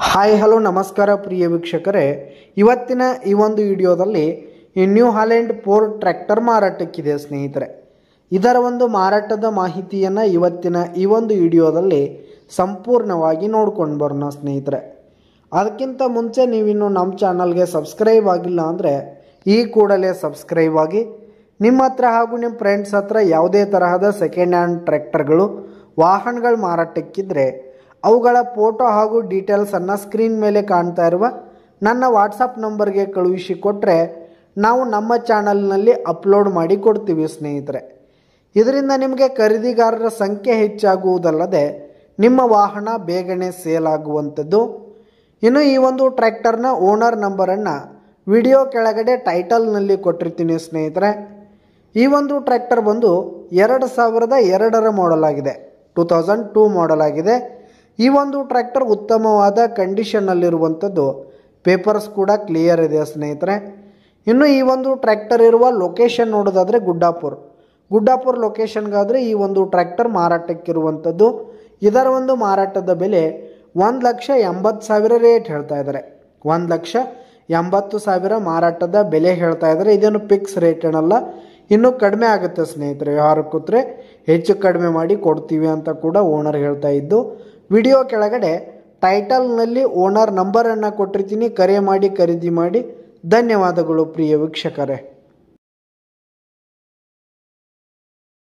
Hi hello ನಮಸ್ಕಾರ ಪ್ರಿಯ ವೀಕ್ಷಕರೇ, ಇವತ್ತಿನ ಈ ಒಂದು ವಿಡಿಯೋದಲ್ಲಿ ಈ ನ್ಯೂ ಹಾಲೆಂಡ್ 4 ಟ್ರ್ಯಾಕ್ಟರ್ ಮಾರಾಟಕ್ಕಿದೆ ಸ್ನೇಹಿತರೆ. ಇದರ ಒಂದು ಮಾರಾಟದ ಮಾಹಿತಿಯನ್ನು ಇವತ್ತಿನ ಈ ಒಂದು ವಿಡಿಯೋದಲ್ಲಿ ಸಂಪೂರ್ಣವಾಗಿ ನೋಡ್ಕೊಂಡು ಬರೋಣ ಸ್ನೇಹಿತರೆ. ಅದಕ್ಕಿಂತ ಮುಂಚೆ ನೀವಿನ್ನು ನಮ್ಮ ಚಾನಲ್ಗೆ ಸಬ್ಸ್ಕ್ರೈಬ್ ಆಗಿಲ್ಲ ಅಂದರೆ ಈ ಕೂಡಲೇ ಸಬ್ಸ್ಕ್ರೈಬ್ ಆಗಿ. ನಿಮ್ಮ ಹತ್ರ ಹಾಗೂ ನಿಮ್ಮ ಫ್ರೆಂಡ್ಸ್ ಹತ್ರ ಯಾವುದೇ ತರಹದ ಸೆಕೆಂಡ್ ಹ್ಯಾಂಡ್ ಟ್ರ್ಯಾಕ್ಟರ್ಗಳು ವಾಹನಗಳು ಮಾರಾಟಕ್ಕಿದ್ರೆ ಅವುಗಳ ಫೋಟೋ ಹಾಗೂ ಡೀಟೇಲ್ಸನ್ನು ಸ್ಕ್ರೀನ್ ಮೇಲೆ ಕಾಣ್ತಾ ಇರುವ ನನ್ನ ವಾಟ್ಸಪ್ ನಂಬರ್ಗೆ ಕಳುಹಿಸಿಕೊಟ್ರೆ ನಾವು ನಮ್ಮ ಚಾನಲ್ನಲ್ಲಿ ಅಪ್ಲೋಡ್ ಮಾಡಿ ಕೊಡ್ತೀವಿ ಸ್ನೇಹಿತರೆ. ಇದರಿಂದ ನಿಮಗೆ ಖರೀದಿಗಾರರ ಸಂಖ್ಯೆ ಹೆಚ್ಚಾಗುವುದಲ್ಲದೆ ನಿಮ್ಮ ವಾಹನ ಬೇಗನೆ ಸೇಲ್ ಆಗುವಂಥದ್ದು. ಇನ್ನು ಈ ಒಂದು ಟ್ರ್ಯಾಕ್ಟರ್ನ ಓನರ್ ನಂಬರನ್ನು ವಿಡಿಯೋ ಕೆಳಗಡೆ ಟೈಟಲ್ನಲ್ಲಿ ಕೊಟ್ಟಿರ್ತೀನಿ ಸ್ನೇಹಿತರೆ. ಈ ಒಂದು ಟ್ರ್ಯಾಕ್ಟರ್ ಬಂದು 2002 ಮಾಡೆಲ್ ಆಗಿದೆ, 2002 ಮಾಡೆಲ್ ಆಗಿದೆ. ಈ ಒಂದು ಟ್ರ್ಯಾಕ್ಟರ್ ಉತ್ತಮವಾದ ಕಂಡೀಷನ್ನಲ್ಲಿರುವಂಥದ್ದು, ಪೇಪರ್ಸ್ ಕೂಡ ಕ್ಲಿಯರ್ ಇದೆ ಸ್ನೇಹಿತರೆ. ಇನ್ನು ಈ ಒಂದು ಟ್ರ್ಯಾಕ್ಟರ್ ಇರುವ ಲೊಕೇಶನ್ ನೋಡೋದಾದರೆ ಗುಡ್ಡಾಪುರ ಲೊಕೇಶನ್ಗಾದರೆ ಈ ಒಂದು ಟ್ರ್ಯಾಕ್ಟರ್ ಮಾರಾಟಕ್ಕಿರುವಂಥದ್ದು. ಇದರ ಒಂದು ಮಾರಾಟದ ಬೆಲೆ 1,80,000 ರೇಟ್ ಹೇಳ್ತಾ ಇದ್ದಾರೆ. 1,80,000 ಮಾರಾಟದ ಬೆಲೆ ಹೇಳ್ತಾ ಇದ್ದಾರೆ. ಇದೇನು ಫಿಕ್ಸ್ ರೇಟ್ ಏನಲ್ಲ, ಇನ್ನೂ ಕಡಿಮೆ ಆಗುತ್ತೆ ಸ್ನೇಹಿತರೆ. ವ್ಯವಹಾರ ಕೂತ್ರೆ ಹೆಚ್ಚು ಕಡಿಮೆ ಮಾಡಿ ಕೊಡ್ತೀವಿ ಅಂತ ಕೂಡ ಓನರ್ ಹೇಳ್ತಾ ಇದ್ದು. ವಿಡಿಯೋ ಕೆಳಗಡೆ ಟೈಟಲ್ನಲ್ಲಿ ಓನರ್ ನಂಬರನ್ನು ಕೊಟ್ಟಿರ್ತೀನಿ, ಕರೆ ಮಾಡಿ ಖರೀದಿ ಮಾಡಿ. ಧನ್ಯವಾದಗಳು ಪ್ರಿಯ ವೀಕ್ಷಕರೇ.